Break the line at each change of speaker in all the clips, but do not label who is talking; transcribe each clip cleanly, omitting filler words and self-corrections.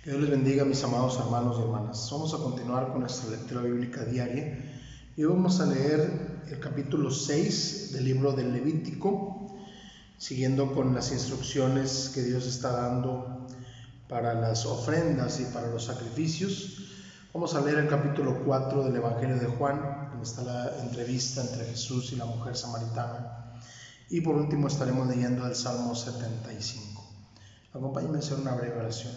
Que Dios les bendiga, mis amados hermanos y hermanas. Vamos a continuar con nuestra lectura bíblica diaria y vamos a leer el capítulo 6 del libro del Levítico, siguiendo con las instrucciones que Dios está dando para las ofrendas y para los sacrificios. Vamos a leer el capítulo 4 del Evangelio de Juan, donde está la entrevista entre Jesús y la mujer samaritana. Y por último estaremos leyendo el Salmo 75. Acompáñenme a hacer una breve oración.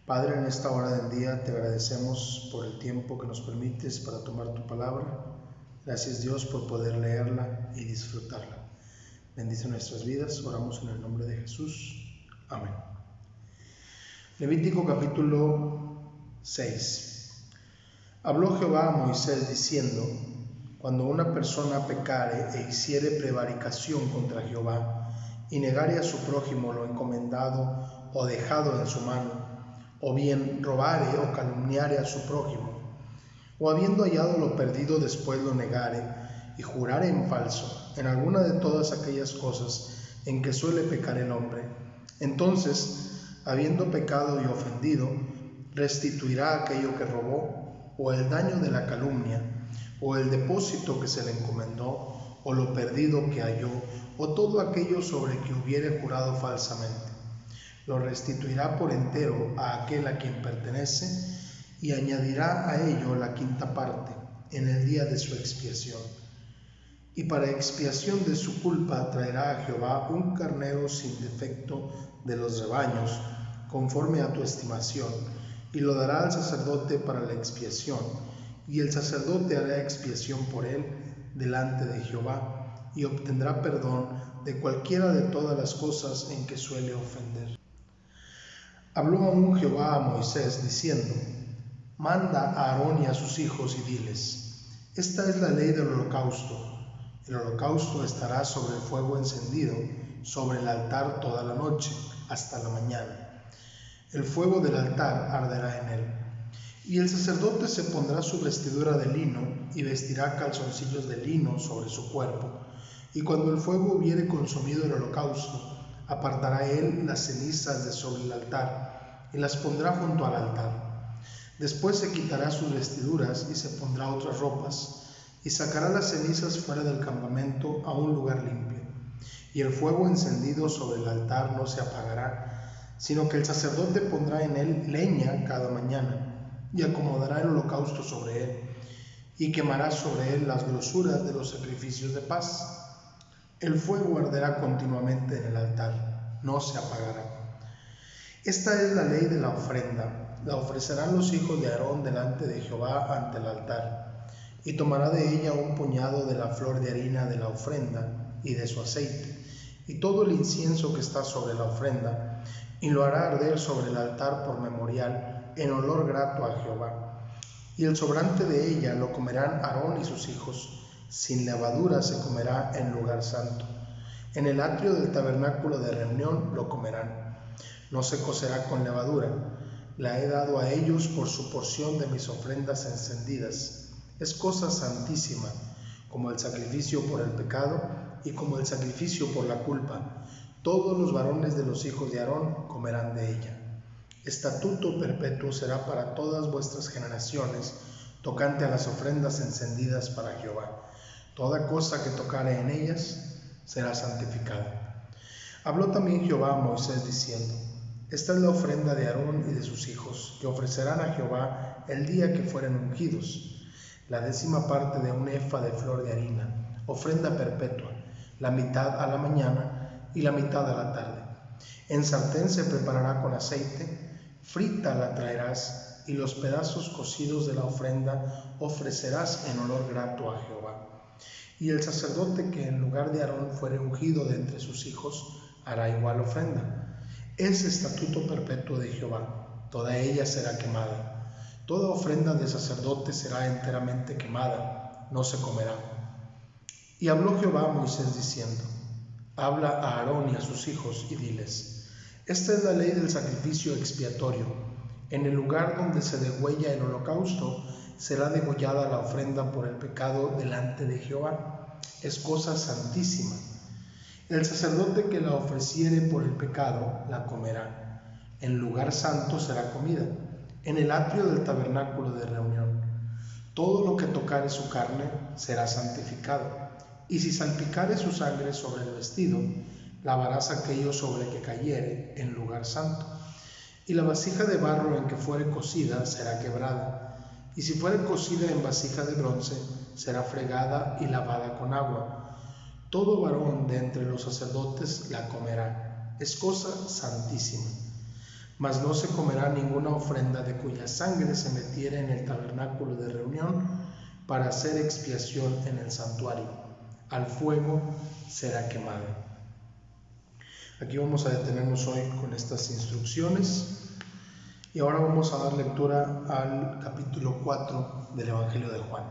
Padre, en esta hora del día te agradecemos por el tiempo que nos permites para tomar tu palabra. Gracias, Dios, por poder leerla y disfrutarla. Bendice nuestras vidas, oramos en el nombre de Jesús. Amén. Levítico capítulo 6. Habló Jehová a Moisés diciendo: cuando una persona pecare e hiciere prevaricación contra Jehová, y negare a su prójimo lo encomendado o dejado en su mano, o bien robare o calumniare a su prójimo, o habiendo hallado lo perdido después lo negare, y jurare en falso, en alguna de todas aquellas cosas en que suele pecar el hombre, entonces, habiendo pecado y ofendido, restituirá aquello que robó, o el daño de la calumnia, o el depósito que se le encomendó, o lo perdido que halló, o todo aquello sobre que hubiere jurado falsamente. Lo restituirá por entero a aquel a quien pertenece, y añadirá a ello la quinta parte en el día de su expiación. Y para expiación de su culpa traerá a Jehová un carnero sin defecto de los rebaños, conforme a tu estimación, y lo dará al sacerdote para la expiación, y el sacerdote hará expiación por él delante de Jehová, y obtendrá perdón de cualquiera de todas las cosas en que suele ofender. Habló aún Jehová a Moisés diciendo: manda a Aarón y a sus hijos y diles: esta es la ley del holocausto. El holocausto estará sobre el fuego encendido, sobre el altar toda la noche, hasta la mañana. El fuego del altar arderá en él. Y el sacerdote se pondrá su vestidura de lino, y vestirá calzoncillos de lino sobre su cuerpo. Y cuando el fuego hubiere consumido el holocausto, apartará él las cenizas de sobre el altar, y las pondrá junto al altar. Después se quitará sus vestiduras, y se pondrá otras ropas, y sacará las cenizas fuera del campamento a un lugar limpio. Y el fuego encendido sobre el altar no se apagará, sino que el sacerdote pondrá en él leña cada mañana, y acomodará el holocausto sobre él, y quemará sobre él las grosuras de los sacrificios de paz. El fuego arderá continuamente en el altar, no se apagará. Esta es la ley de la ofrenda. La ofrecerán los hijos de Aarón delante de Jehová ante el altar, y tomará de ella un puñado de la flor de harina de la ofrenda y de su aceite, y todo el incienso que está sobre la ofrenda, y lo hará arder sobre el altar por memorial, en olor grato a Jehová. Y el sobrante de ella lo comerán Aarón y sus hijos. Sin levadura se comerá en lugar santo. En el atrio del tabernáculo de reunión lo comerán. No se cocerá con levadura. La he dado a ellos por su porción de mis ofrendas encendidas. Es cosa santísima, como el sacrificio por el pecado y como el sacrificio por la culpa. Todos los varones de los hijos de Aarón comerán de ella. Estatuto perpetuo será para todas vuestras generaciones, tocante a las ofrendas encendidas para Jehová. Toda cosa que tocare en ellas será santificada. Habló también Jehová a Moisés diciendo: esta es la ofrenda de Aarón y de sus hijos, que ofrecerán a Jehová el día que fueren ungidos: la 10ª parte de un efa de flor de harina, ofrenda perpetua, la mitad a la mañana y la mitad a la tarde. En sartén se preparará con aceite, frita la traerás, y los pedazos cocidos de la ofrenda ofrecerás en olor grato a Jehová. Y el sacerdote que en lugar de Aarón fuere ungido de entre sus hijos hará igual ofrenda. Es estatuto perpetuo de Jehová, toda ella será quemada. Toda ofrenda de sacerdote será enteramente quemada, no se comerá. Y habló Jehová a Moisés diciendo: habla a Aarón y a sus hijos y diles: esta es la ley del sacrificio expiatorio. En el lugar donde se degüella el holocausto será degollada la ofrenda por el pecado delante de Jehová. Es cosa santísima. El sacerdote que la ofreciere por el pecado la comerá. En lugar santo será comida, en el atrio del tabernáculo de reunión. Todo lo que tocare su carne será santificado, y si salpicare su sangre sobre el vestido, lavarás aquello sobre que cayere en lugar santo. Y la vasija de barro en que fuere cocida será quebrada, y si fuere cocida en vasija de bronce, será fregada y lavada con agua. Todo varón de entre los sacerdotes la comerá, es cosa santísima. Mas no se comerá ninguna ofrenda de cuya sangre se metiere en el tabernáculo de reunión para hacer expiación en el santuario. Al fuego será quemada. Aquí vamos a detenernos hoy con estas instrucciones y ahora vamos a dar lectura al capítulo 4 del Evangelio de Juan.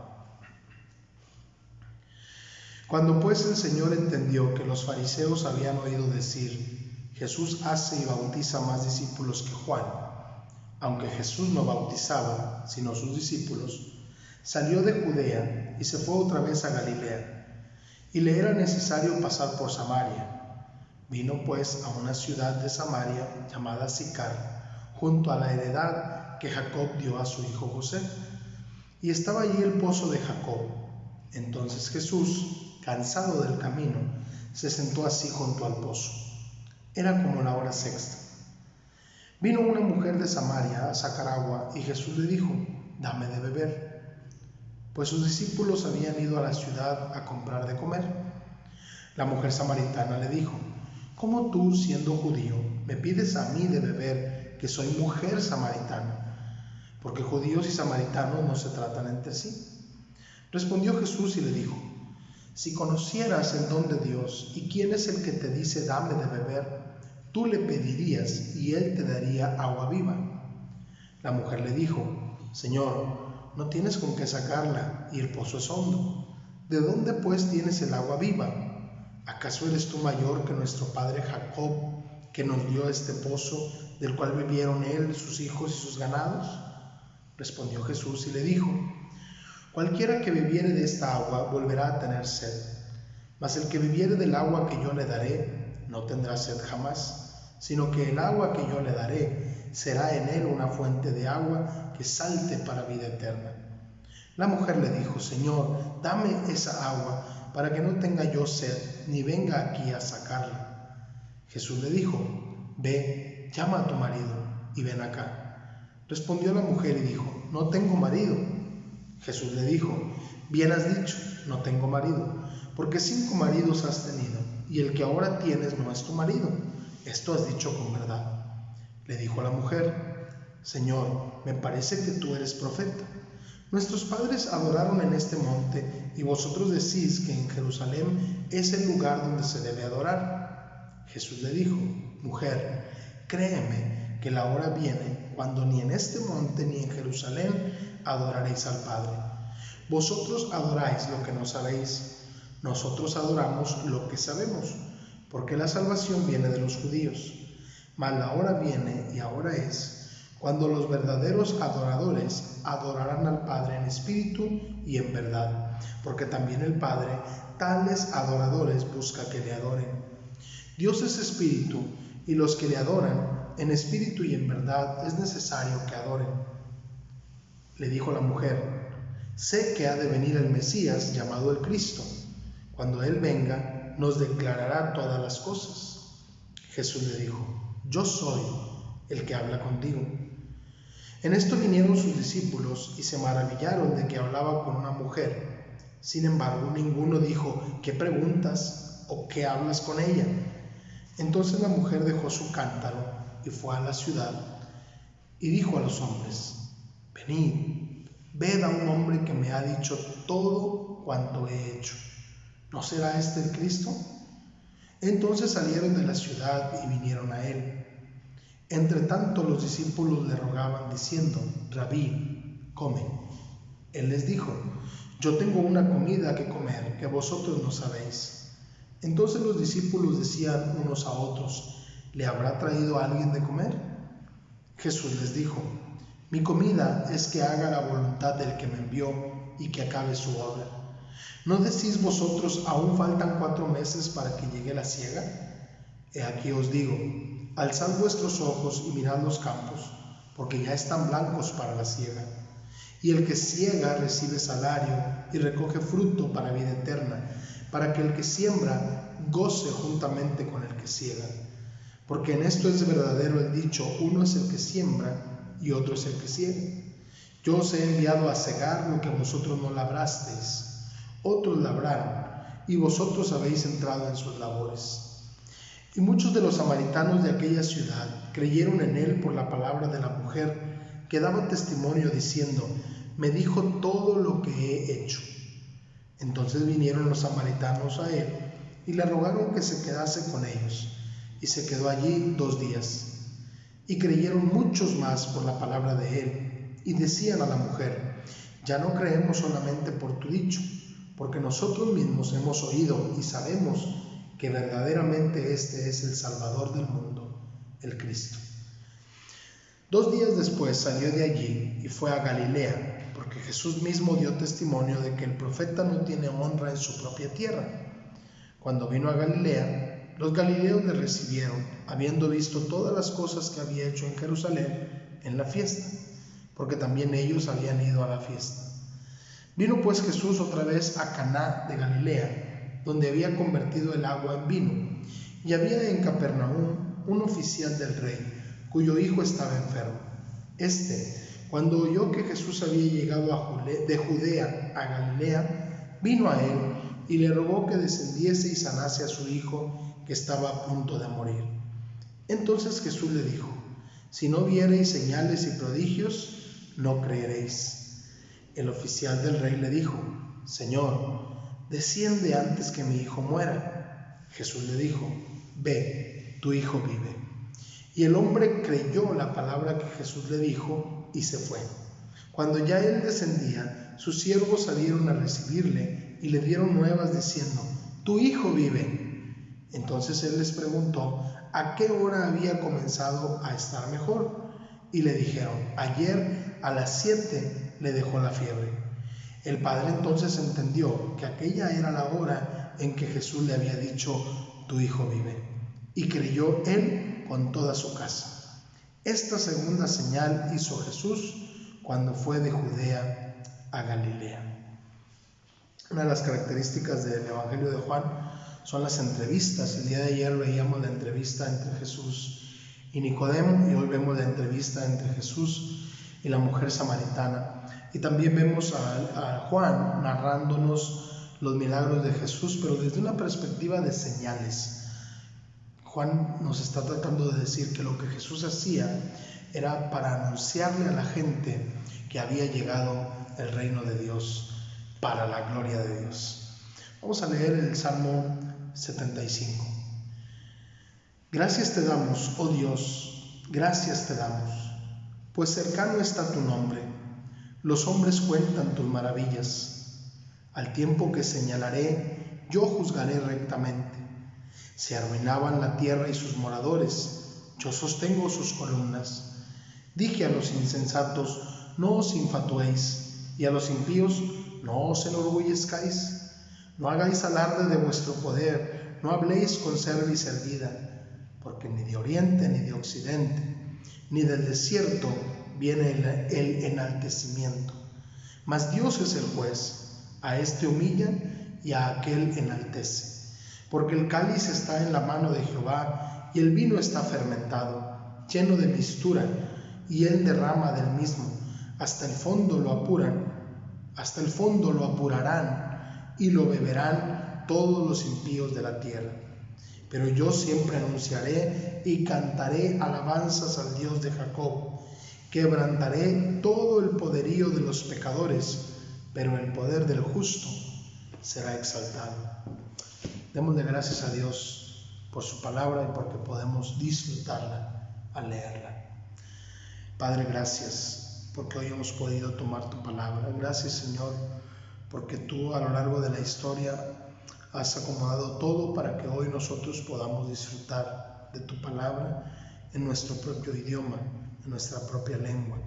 Cuando pues el Señor entendió que los fariseos habían oído decir: Jesús hace y bautiza más discípulos que Juan, aunque Jesús no bautizaba, sino sus discípulos, salió de Judea y se fue otra vez a Galilea, y le era necesario pasar por Samaria. Vino pues a una ciudad de Samaria llamada Sicar, junto a la heredad que Jacob dio a su hijo José, y estaba allí el pozo de Jacob. Entonces Jesús, cansado del camino, se sentó así junto al pozo. Era como la hora sexta. Vino una mujer de Samaria a sacar agua, y Jesús le dijo: dame de beber, pues sus discípulos habían ido a la ciudad a comprar de comer. La mujer samaritana le dijo: ¿cómo tú, siendo judío, me pides a mí de beber, que soy mujer samaritana? Porque judíos y samaritanos no se tratan entre sí. Respondió Jesús y le dijo: si conocieras el don de Dios y quién es el que te dice dame de beber, tú le pedirías y él te daría agua viva. La mujer le dijo: Señor, no tienes con qué sacarla y el pozo es hondo. ¿De dónde pues tienes el agua viva? ¿Acaso eres tú mayor que nuestro padre Jacob, que nos dio este pozo, del cual bebieron él, sus hijos y sus ganados? Respondió Jesús y le dijo: cualquiera que bebiere de esta agua volverá a tener sed, mas el que bebiere del agua que yo le daré no tendrá sed jamás, sino que el agua que yo le daré será en él una fuente de agua que salte para vida eterna. La mujer le dijo: Señor, dame esa agua, para que no tenga yo sed, ni venga aquí a sacarla. Jesús le dijo: ve, llama a tu marido, y ven acá. Respondió la mujer y dijo: no tengo marido. Jesús le dijo: bien has dicho, no tengo marido, porque 5 maridos has tenido, y el que ahora tienes no es tu marido. Esto has dicho con verdad. Le dijo la mujer: Señor, me parece que tú eres profeta. Nuestros padres adoraron en este monte, y vosotros decís que en Jerusalén es el lugar donde se debe adorar. Jesús le dijo: mujer, créeme que la hora viene cuando ni en este monte ni en Jerusalén adoraréis al Padre. Vosotros adoráis lo que no sabéis, nosotros adoramos lo que sabemos, porque la salvación viene de los judíos. Mas la hora viene, y ahora es, cuando los verdaderos adoradores adorarán al Padre en espíritu y en verdad, porque también el Padre tales adoradores busca que le adoren. Dios es espíritu, y los que le adoran en espíritu y en verdad es necesario que adoren. Le dijo la mujer: sé que ha de venir el Mesías, llamado el Cristo. Cuando Él venga, nos declarará todas las cosas. Jesús le dijo: yo soy el que habla contigo. En esto vinieron sus discípulos y se maravillaron de que hablaba con una mujer. Sin embargo, ninguno dijo: ¿qué preguntas o qué hablas con ella? Entonces la mujer dejó su cántaro y fue a la ciudad y dijo a los hombres: venid, ved a un hombre que me ha dicho todo cuanto he hecho. ¿No será este el Cristo? Entonces salieron de la ciudad y vinieron a él. Entre tanto los discípulos le rogaban diciendo: Rabí, come. Él les dijo: yo tengo una comida que comer que vosotros no sabéis. Entonces los discípulos decían unos a otros: ¿le habrá traído alguien de comer? Jesús les dijo: mi comida es que haga la voluntad del que me envió y que acabe su obra. ¿No decís vosotros: aún faltan 4 meses para que llegue la siega? He aquí os digo alzad vuestros ojos y mirad los campos, porque ya están blancos para la siega. Y el que siega recibe salario y recoge fruto para vida eterna, para que el que siembra goce juntamente con el que siega. Porque en esto es verdadero el dicho, uno es el que siembra y otro es el que siega. Yo os he enviado a segar lo que vosotros no labrasteis, otros labraron, y vosotros habéis entrado en sus labores. Y muchos de los samaritanos de aquella ciudad creyeron en él por la palabra de la mujer, que daba testimonio diciendo, me dijo todo lo que he hecho. Entonces vinieron los samaritanos a él y le rogaron que se quedase con ellos, y se quedó allí 2 días. Y creyeron muchos más por la palabra de él, y decían a la mujer, ya no creemos solamente por tu dicho, porque nosotros mismos hemos oído y sabemos que verdaderamente este es el Salvador del mundo, el Cristo. 2 días después salió de allí y fue a Galilea, porque Jesús mismo dio testimonio de que el profeta no tiene honra en su propia tierra. Cuando vino a Galilea, los galileos le recibieron, habiendo visto todas las cosas que había hecho en Jerusalén en la fiesta, porque también ellos habían ido a la fiesta. Vino pues Jesús otra vez a Caná de Galilea, donde había convertido el agua en vino, y había en Capernaum un oficial del rey, cuyo hijo estaba enfermo. Cuando oyó que Jesús había llegado de Judea a Galilea, vino a él y le rogó que descendiese y sanase a su hijo, que estaba a punto de morir. Entonces Jesús le dijo, si no viereis señales y prodigios, no creeréis. El oficial del rey le dijo, Señor, desciende antes que mi hijo muera. Jesús le dijo, ve, tu hijo vive. Y el hombre creyó la palabra que Jesús le dijo y se fue. Cuando ya él descendía, sus siervos salieron a recibirle y le dieron nuevas diciendo, tu hijo vive. Entonces él les preguntó a qué hora había comenzado a estar mejor. Y le dijeron, ayer a las 7 le dejó la fiebre. El padre entonces entendió que aquella era la hora en que Jesús le había dicho, tu hijo vive. Y creyó él con toda su casa. Esta segunda señal hizo Jesús cuando fue de Judea a Galilea. Una de las características del Evangelio de Juan son las entrevistas. El día de ayer veíamos la entrevista entre Jesús y Nicodemo, y hoy vemos la entrevista entre Jesús y la mujer samaritana. Y también vemos a Juan narrándonos los milagros de Jesús, pero desde una perspectiva de señales. Juan nos está tratando de decir que lo que Jesús hacía era para anunciarle a la gente que había llegado el reino de Dios, para la gloria de Dios. Vamos a leer el Salmo 75. Gracias te damos, oh Dios, gracias te damos, pues cercano está tu nombre. Los hombres cuentan tus maravillas. Al tiempo que señalaré, yo juzgaré rectamente. Se arruinaban la tierra y sus moradores, yo sostengo sus columnas. Dije a los insensatos, no os infatuéis, y a los impíos, no os enorgullezcáis. No hagáis alarde de vuestro poder, no habléis con cerviz erguida, porque ni de oriente ni de occidente, ni del desierto viene el enaltecimiento. Mas Dios es el juez, a este humillan y a aquel enaltece. Porque el cáliz está en la mano de Jehová, y el vino está fermentado, lleno de mistura, y él derrama del mismo. Hasta el fondo lo apuran, hasta el fondo lo apurarán, y lo beberán todos los impíos de la tierra. Pero yo siempre anunciaré y cantaré alabanzas al Dios de Jacob. Quebrantaré todo el poderío de los pecadores, pero el poder del justo será exaltado. Démosle gracias a Dios por su palabra y porque podemos disfrutarla al leerla. Padre, gracias porque hoy hemos podido tomar tu palabra. Gracias, Señor, porque tú a lo largo de la historia has acomodado todo para que hoy nosotros podamos disfrutar de tu palabra en nuestro propio idioma, en nuestra propia lengua,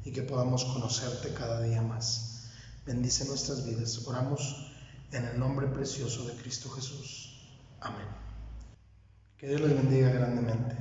y que podamos conocerte cada día más. Bendice nuestras vidas. Oramos en el nombre precioso de Cristo Jesús. Amén. Que Dios les bendiga grandemente.